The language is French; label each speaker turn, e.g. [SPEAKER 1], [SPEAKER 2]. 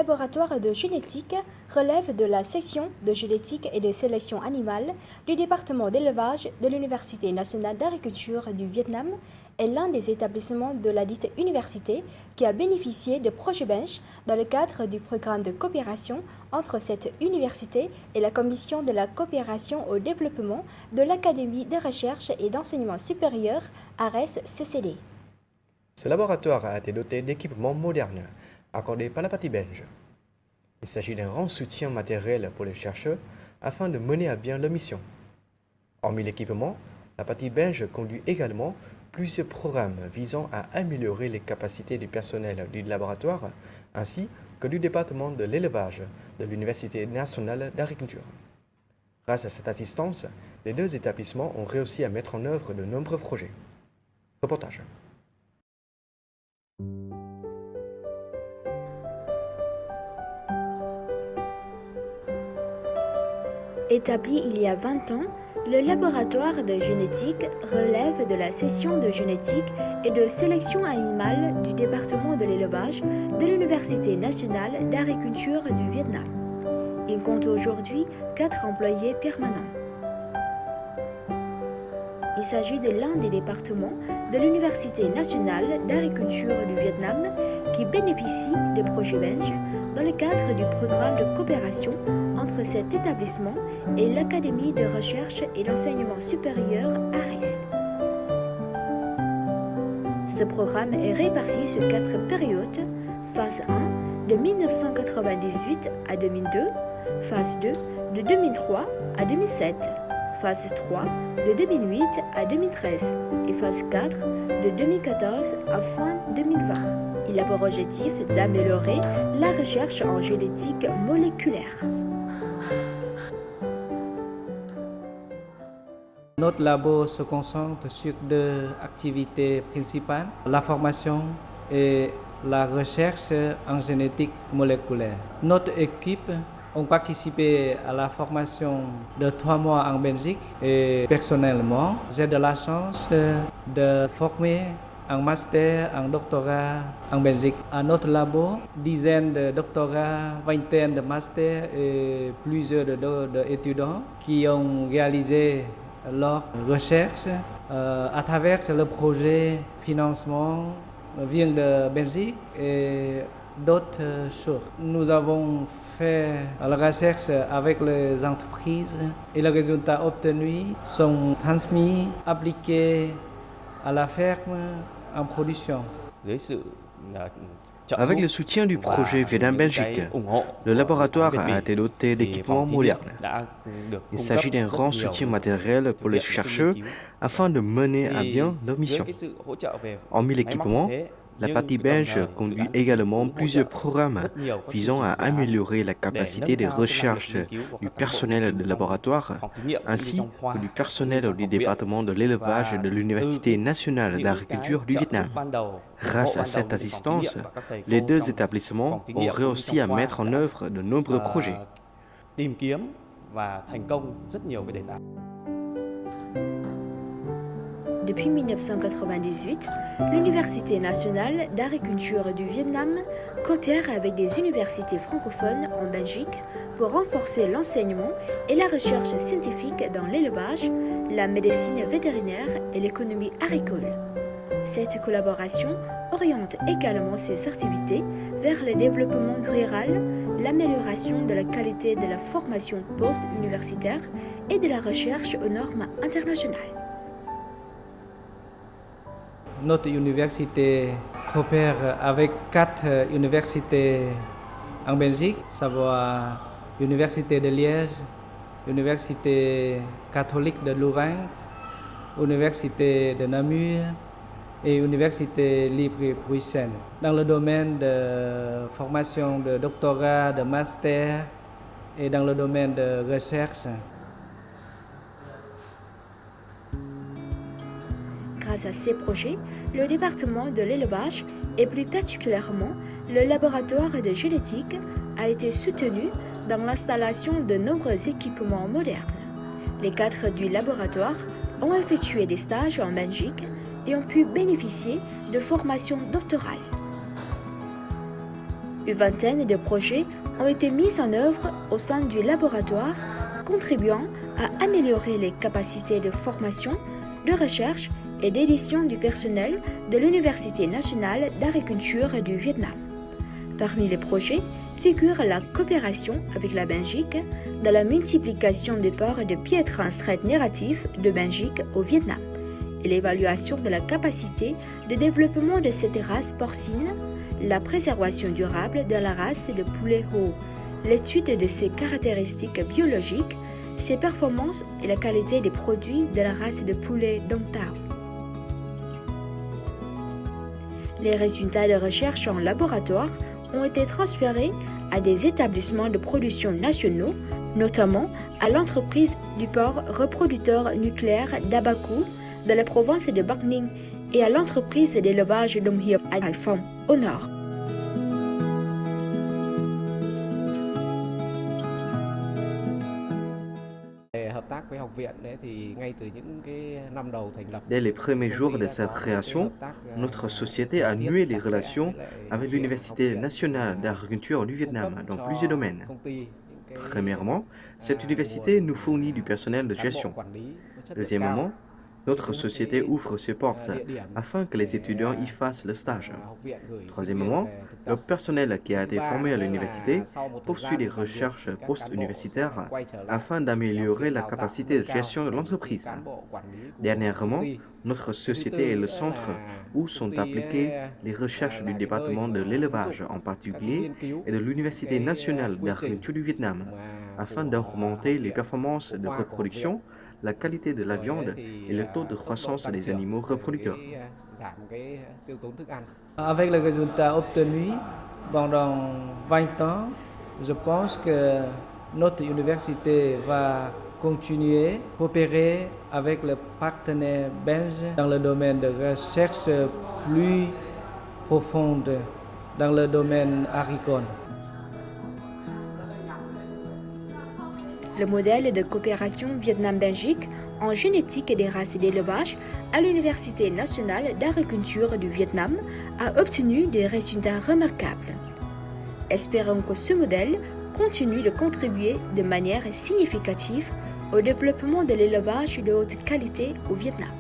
[SPEAKER 1] laboratoire de génétique relève de la section de génétique et de sélection animale du département d'élevage de l'Université nationale d'agriculture du Vietnam est l'un des établissements de la dite université qui a bénéficié de projets bench dans le cadre du programme de coopération entre cette université et la Commission de la coopération au développement de l'Académie de recherche et d'enseignement supérieur ARES-CCD.
[SPEAKER 2] Ce laboratoire a été doté d'équipements modernes accordés par la partie belge. Il s'agit d'un grand soutien matériel pour les chercheurs afin de mener à bien leur mission. Hormis l'équipement, la partie belge conduit également plusieurs programmes visant à améliorer les capacités du personnel du laboratoire ainsi que du département de l'élevage de l'Université nationale d'agriculture. Grâce à cette assistance, les deux établissements ont réussi à mettre en œuvre de nombreux projets. Reportage.
[SPEAKER 1] Établi il y a 20 ans, le laboratoire de génétique relève de la section de génétique et de sélection animale du département de l'élevage de l'Université nationale d'agriculture du Vietnam. Il compte aujourd'hui 4 employés permanents. Il s'agit de l'un des départements de l'Université nationale d'agriculture du Vietnam qui bénéficie de projets belges dans le cadre du programme de coopération entre cet établissement et l'Académie de recherche et d'enseignement supérieur ARES. Ce programme est réparti sur 4 périodes, phase 1 de 1998 à 2002, phase 2 de 2003 à 2007, phase 3 de 2008 à 2013 et phase 4 de 2014 à fin 2020. Il a pour objectif d'améliorer la recherche en génétique moléculaire.
[SPEAKER 3] Notre labo se concentre sur 2 activités principales, la formation et la recherche en génétique moléculaire. Notre équipe a participé à la formation de 3 mois en Belgique et personnellement, j'ai de la chance de former un master, un doctorat en Belgique. À notre labo, dizaines de doctorats, vingtaine de masters et plusieurs d'étudiants qui ont réalisé leur recherche à travers le projet financement vient de Belgique et d'autres choses. Nous avons fait la recherche avec les entreprises et les résultats obtenus sont transmis, appliqués à la ferme en production.
[SPEAKER 2] Avec le soutien du projet Vietnam Belgique, le laboratoire a été doté d'équipements modernes. Il s'agit d'un grand soutien matériel pour les chercheurs afin de mener à bien leur mission. Hormis l'équipement, la partie belge conduit également plusieurs programmes visant à améliorer la capacité de recherche du personnel de laboratoire ainsi que du personnel du département de l'élevage de l'Université nationale d'agriculture du Vietnam. Grâce à cette assistance, les deux établissements ont réussi à mettre en œuvre de nombreux projets.
[SPEAKER 1] Depuis 1998, l'Université nationale d'agriculture du Vietnam coopère avec des universités francophones en Belgique pour renforcer l'enseignement et la recherche scientifique dans l'élevage, la médecine vétérinaire et l'économie agricole. Cette collaboration oriente également ses activités vers le développement rural, l'amélioration de la qualité de la formation post-universitaire et de la recherche aux normes internationales.
[SPEAKER 3] Notre université coopère avec 4 universités en Belgique, savoir l'Université de Liège, l'Université catholique de Louvain, l'Université de Namur et l'Université libre bruxelles. Dans le domaine de formation de doctorat, de master et dans le domaine de recherche.
[SPEAKER 1] Grâce à ces projets, le département de l'élevage et plus particulièrement le laboratoire de génétique a été soutenu dans l'installation de nombreux équipements modernes. Les cadres du laboratoire ont effectué des stages en Belgique et ont pu bénéficier de formations doctorales. Une vingtaine de projets ont été mis en œuvre au sein du laboratoire, contribuant à améliorer les capacités de formation, de recherche et d'édition du personnel de l'Université nationale d'agriculture du Vietnam. Parmi les projets figure la coopération avec la Belgique dans la multiplication des ports de pieds transtraits narratifs de Belgique au Vietnam et l'évaluation de la capacité de développement de cette race porcine, la préservation durable de la race de poulet Ho, l'étude de ses caractéristiques biologiques, ses performances et la qualité des produits de la race de poulet Dong Tao. Les résultats de recherche en laboratoire ont été transférés à des établissements de production nationaux, notamment à l'entreprise du port reproducteur nucléaire d'Abaco de la province de Bắc Ninh et à l'entreprise d'élevage Đông Hiệp à Hải Phòng, au nord.
[SPEAKER 2] Dès les premiers jours de cette création, notre société a noué les relations avec l'Université nationale d'agriculture du Vietnam dans plusieurs domaines. Premièrement, cette université nous fournit du personnel de gestion. Deuxièmement, notre société ouvre ses portes afin que les étudiants y fassent le stage. Troisièmement, le personnel qui a été formé à l'université poursuit les recherches post-universitaires afin d'améliorer la capacité de gestion de l'entreprise. Dernièrement, notre société est le centre où sont appliquées les recherches du département de l'élevage en particulier et de l'Université nationale d'agriculture du Vietnam afin d'augmenter les performances de reproduction, la qualité de la viande et le taux de croissance des animaux reproducteurs.
[SPEAKER 3] Avec les résultats obtenus pendant 20 ans, je pense que notre université va continuer à coopérer avec les partenaires belges dans le domaine de recherche plus profonde dans le domaine agricole.
[SPEAKER 1] Le modèle de coopération Vietnam-Belgique en génétique des races d'élevage à l'Université nationale d'agriculture du Vietnam a obtenu des résultats remarquables. Espérons que ce modèle continue de contribuer de manière significative au développement de l'élevage de haute qualité au Vietnam.